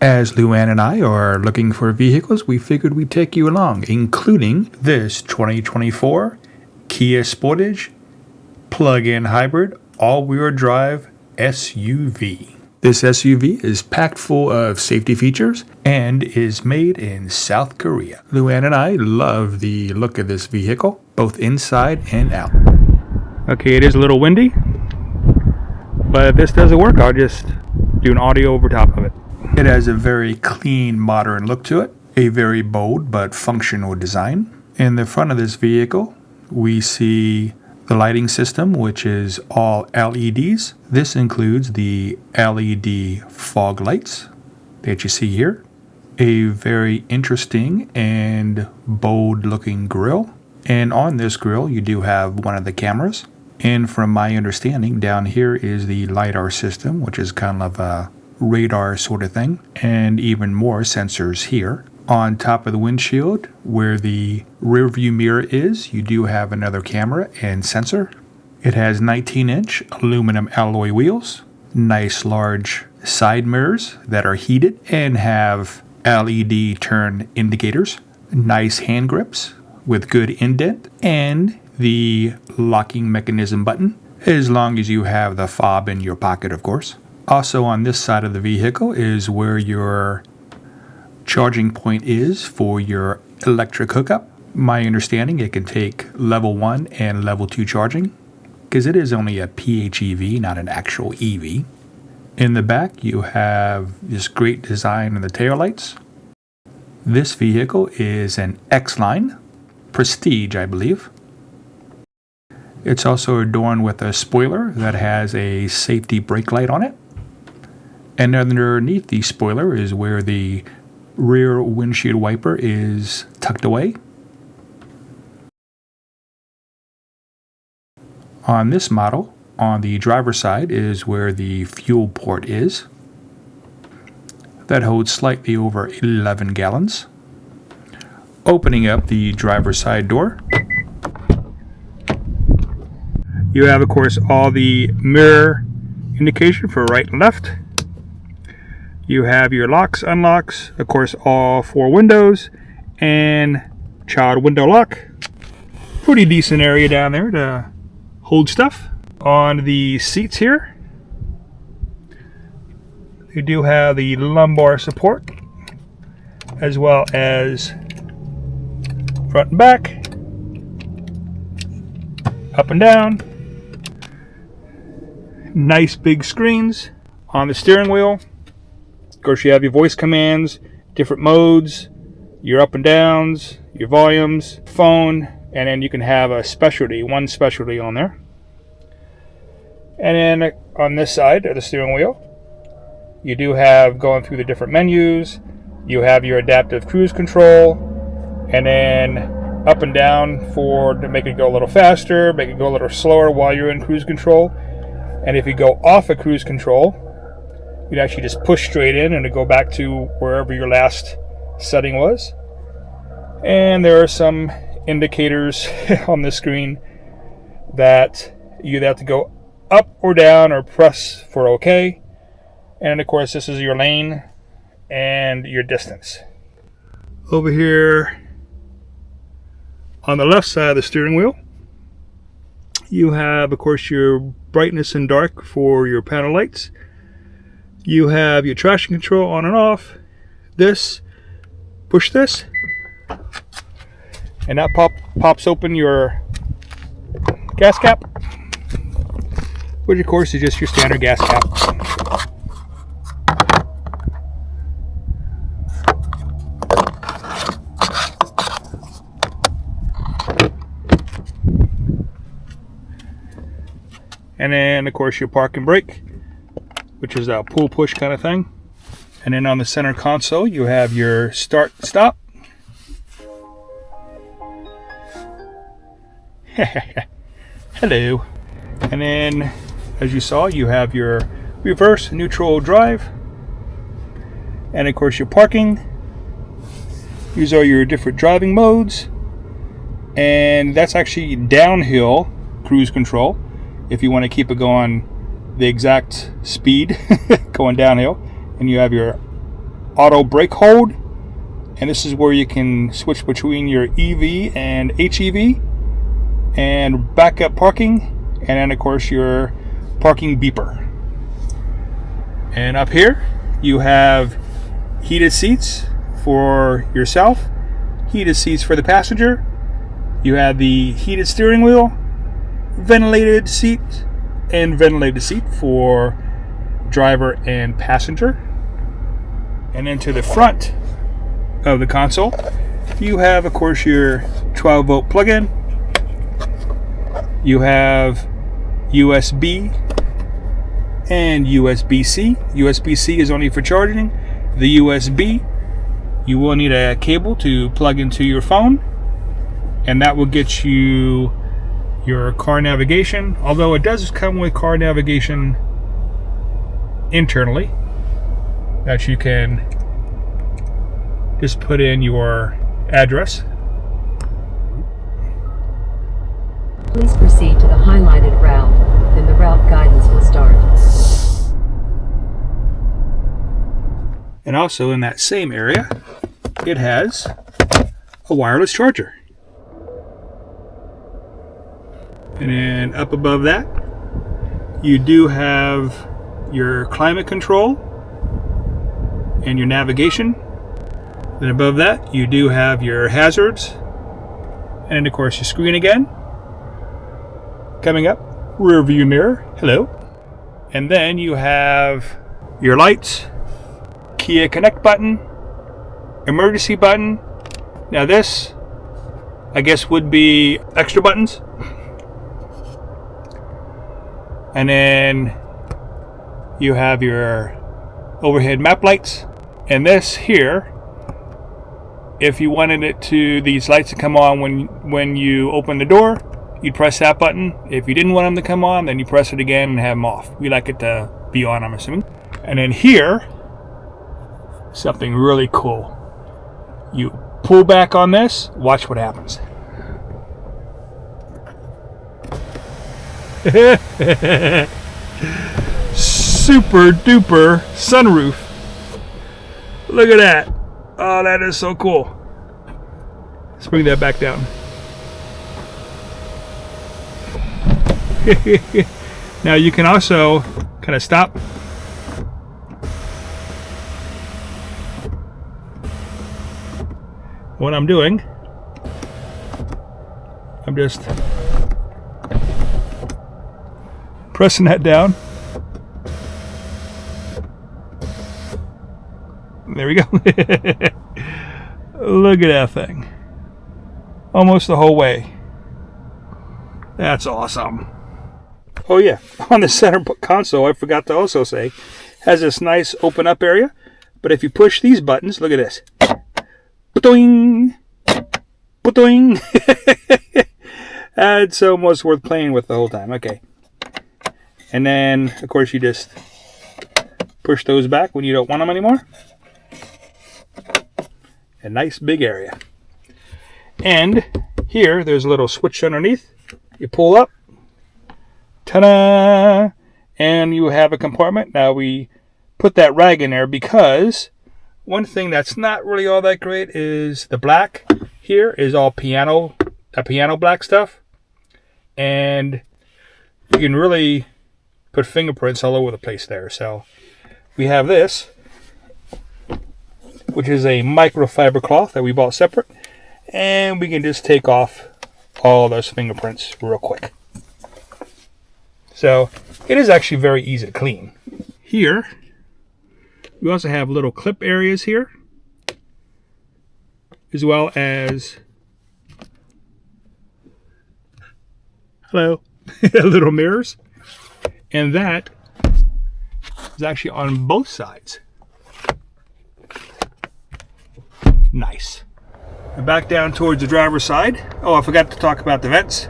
As Luann and I are looking for vehicles, we figured we'd take you along, including this 2024 Kia Sportage plug-in hybrid all-wheel drive SUV. This SUV is packed full of safety features and is made in South Korea. Luann and I love the look of this vehicle, both inside and out. Okay, it is a little windy, but if this doesn't work, I'll just do an audio over top of it. It has a very clean, modern look to it, a very bold but functional design. In the front of this vehicle, we see the lighting system, which is all LEDs. This includes the LED fog lights that you see here. A very interesting and bold looking grille. And on this grille, you do have one of the cameras. And from my understanding, down here is the LiDAR system, which is kind of a radar sort of thing, and even more sensors here. On top of the windshield, where the rear view mirror is, you do have another camera and sensor. It has 19-inch aluminum alloy wheels, nice large side mirrors that are heated and have LED turn indicators, nice hand grips with good indent, and the locking mechanism button, as long as you have the fob in your pocket, of course. Also on this side of the vehicle is where your charging point is for your electric hookup. My understanding, it can take level 1 and level 2 charging, because it is only a PHEV, not an actual EV. In the back, you have this great design in the taillights. This vehicle is an X-Line Prestige, I believe. It's also adorned with a spoiler that has a safety brake light on it. And underneath the spoiler is where the rear windshield wiper is tucked away. On this model, on the driver's side is where the fuel port is. That holds slightly over 11 gallons. Opening up the driver's side door, you have, of course, all the mirror indication for right and left. You have your locks, unlocks, of course, all 4 windows, and child window lock. Pretty decent area down there to hold stuff. On the seats here, you do have the lumbar support, as well as front and back, up and down. Nice big screens on the steering wheel. Of course, you have your voice commands, different modes, your up and downs, your volumes, phone, and then you can have one specialty on there. And then on this side of the steering wheel, you do have, going through the different menus, you have your adaptive cruise control, and then up and down to make it go a little faster, make it go a little slower while you're in cruise control. And if you go off of cruise control, you'd actually just push straight in and to go back to wherever your last setting was. And there are some indicators on the screen that you'd have to go up or down or press for OK. And of course, this is your lane and your distance. Over here on the left side of the steering wheel, you have, of course, your brightness and dark for your panel lights. You have your traction control on and off. This, push this, and that pops open your gas cap, which of course is just your standard gas cap. And then, of course, your park and brake, which is a pull push kind of thing. And then on the center console, you have your start stop. Hello. And then, as you saw, you have your reverse neutral drive. And of course, your parking. These are your different driving modes. And that's actually downhill cruise control, if you want to keep it going the exact speed going downhill. And you have your auto brake hold, and this is where you can switch between your EV and HEV, and backup parking, and then of course your parking beeper. And up here you have heated seats for yourself, heated seats for the passenger. You have the heated steering wheel, ventilated seat, and ventilated seat for driver and passenger. And then to the front of the console, you have, of course, your 12-volt plug-in. You have USB and USB-C. USB-C is only for charging. The USB, you will need a cable to plug into your phone, and that will get you your car navigation, although it does come with car navigation internally that you can just put in your address. Please proceed to the highlighted route, then the route guidance will start. And also in that same area, it has a wireless charger. And then up above that, you do have your climate control and your navigation. Then above that, you do have your hazards. And of course, your screen again. Coming up, rear view mirror, hello. And then you have your lights, Kia Connect button, emergency button. Now this, I guess, would be extra buttons. And then you have your overhead map lights. And this here, if you wanted these lights to come on when you open the door, you'd press that button. If you didn't want them to come on, then you press it again and have them off. We like it to be on, I'm assuming. And then here, something really cool. You pull back on this, watch what happens. Super duper sunroof. Look at that. Oh, that is so cool. Let's bring that back down. Now you can also kind of stop. What I'm doing, I'm just pressing that down. There we go. Look at that thing. Almost the whole way. That's awesome. Oh yeah, on the center console, I forgot to also say, has this nice open up area. But if you push these buttons, look at this. Ba-doing! Ba-doing! It's almost worth playing with the whole time. Okay. And then, of course, you just push those back when you don't want them anymore. A nice big area. And here, there's a little switch underneath. You pull up. Ta-da! And you have a compartment. Now, we put that rag in there because one thing that's not really all that great is the black here is all piano black stuff. And you can really put fingerprints all over the place there. So we have this, which is a microfiber cloth that we bought separate. And we can just take off all those fingerprints real quick. So it is actually very easy to clean. Here, we also have little clip areas here, as well as little mirrors. And that is actually on both sides. Nice. And back down towards the driver's side. Oh, I forgot to talk about the vents.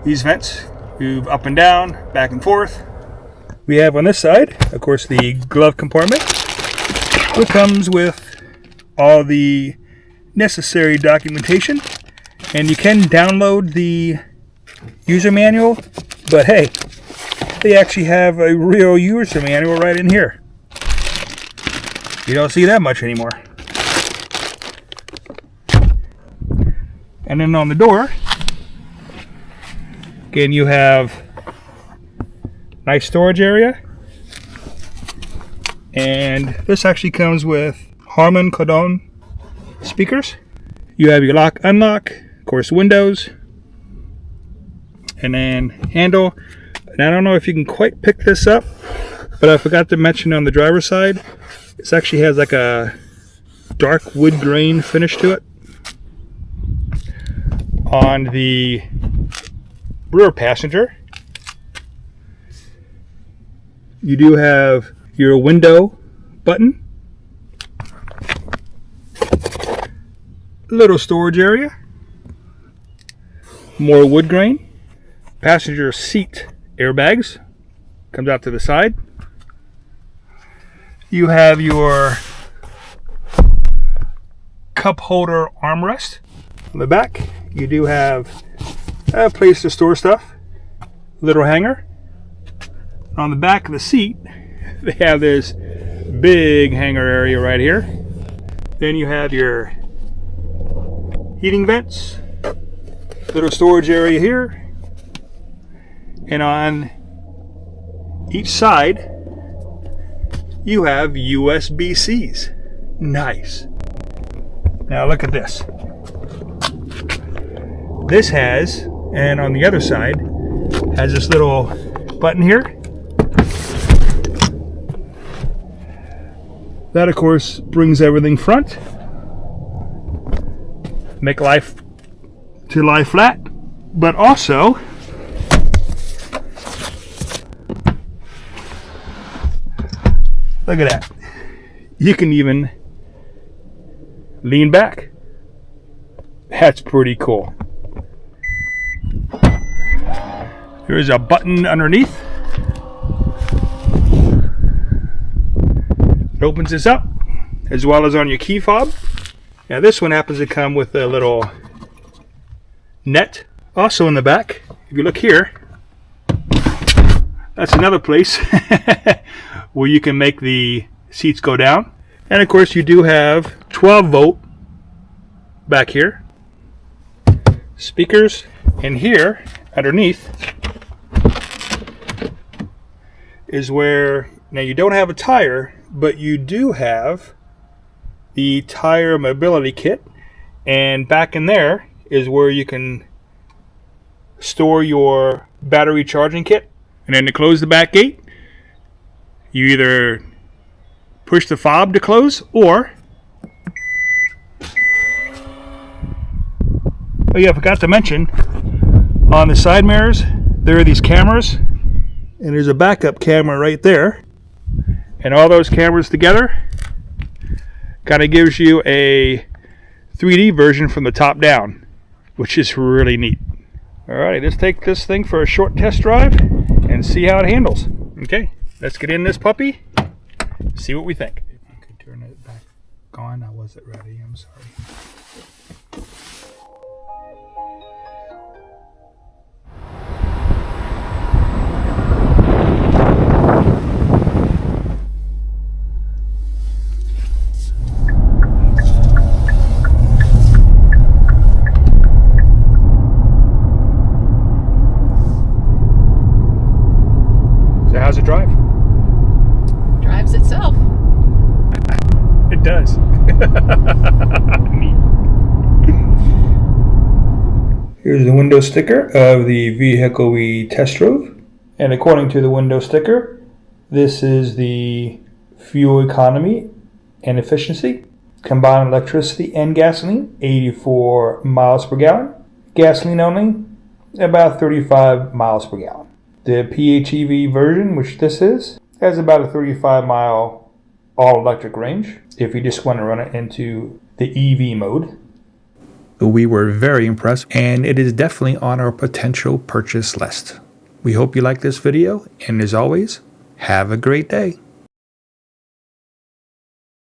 These vents move up and down, back and forth. We have on this side, of course, the glove compartment, which comes with all the necessary documentation. And you can download the user manual, but hey, they actually have a real user manual right in here. You don't see that much anymore. And then on the door, again, you have nice storage area. And this actually comes with Harman Kardon speakers. You have your lock, unlock, of course, windows, and then handle. And I don't know if you can quite pick this up, but I forgot to mention on the driver's side, this actually has like a dark wood grain finish to it. On the rear passenger, you do have your window button, little storage area, more wood grain, passenger seat airbags, comes out to the side. You have your cup holder armrest. On the back, you do have a place to store stuff, little hanger. On the back of the seat, they have this big hanger area right here. Then you have your heating vents, little storage area here, and on each side you have USB-Cs. Nice. Now look at this. This has, and on the other side, has this little button here. That, of course, brings everything front. Make life to lie flat, but also look at that. You can even lean back. That's pretty cool. There's a button underneath. It opens this up, as well as on your key fob. Now this one happens to come with a little net. Also in the back, if you look here, that's another place where you can make the seats go down. And of course you do have 12-volt back here. Speakers. And here, underneath, is where, now you don't have a tire, but you do have the tire mobility kit, and back in there is where you can store your battery charging kit. And then to close the back gate, you either push the fob to close, or oh yeah, I forgot to mention, on the side mirrors there are these cameras, and there's a backup camera right there. And all those cameras together kind of gives you a 3D version from the top down, which is really neat. Alright, let's take this thing for a short test drive and see how it handles. Okay, let's get in this puppy, see what we think. If you could turn it back on, I wasn't ready, I'm sorry. How's it drive? Drives itself. It does. Neat. Here's the window sticker of the vehicle we test drove. And according to the window sticker, this is the fuel economy and efficiency. Combined electricity and gasoline, 84 miles per gallon. Gasoline only, about 35 miles per gallon. The PHEV version, which this is, has about a 35-mile all-electric range if you just want to run it into the EV mode. We were very impressed, and it is definitely on our potential purchase list. We hope you like this video, and as always, have a great day.